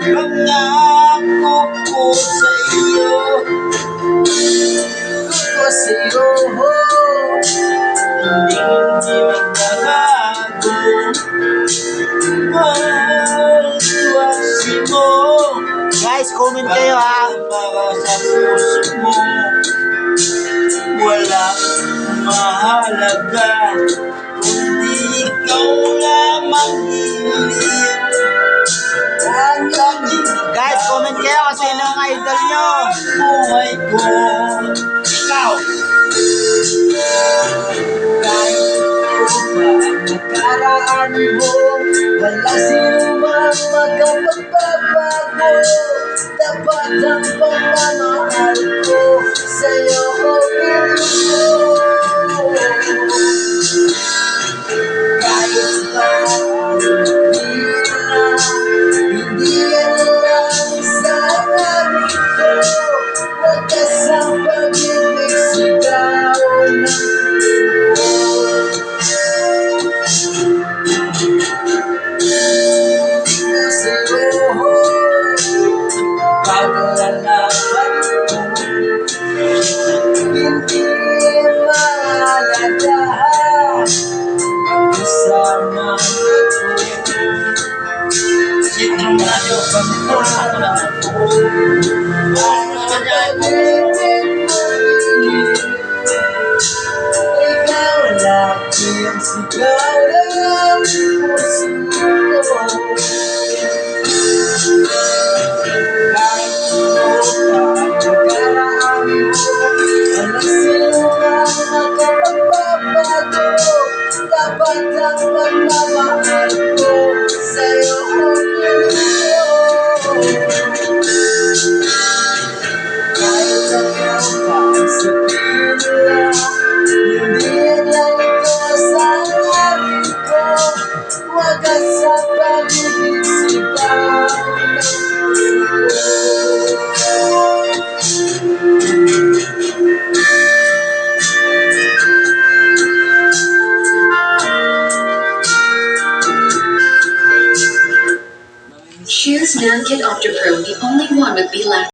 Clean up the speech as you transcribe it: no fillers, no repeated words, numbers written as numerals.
Pangako ko sa iyo, hindi magbabago. Tuwasin mo, Guys, comment kayo ha. para sa puso mo. Wala mahalaga, kundi ikaw lamang hiling. Guys, comment kayo kasi sino ang idol nyo. Buhay ko, ikaw. Kahit ito pa ang nakaraan mo, wala sinumang makapagbabago. Dapat ang pagmamahal ko sa'yo ko pinuno. Kahit pa hindi yan lang sa langit ko. Wagas ang pag-ibig, sigaw ng paglalaban ko, hindi mahalaga, kasama ko. Sitong radyo, pagmamahal ko, pag-ibig mo rin. Ikaw lagi ang sigaw ng puso ko. Kahit ito pa ang nakaraan mo, wala sinumang makapagbabago. Dapat ang pagmamahal ko sa'yo ko pinuno. Kahit ano pa ang sabihin nila, hindi lang ito sa langit ko. Wagas sa pag-ibig, sigaw ng puso ko. Choose Nankit Optipro, the only one with B-Lab.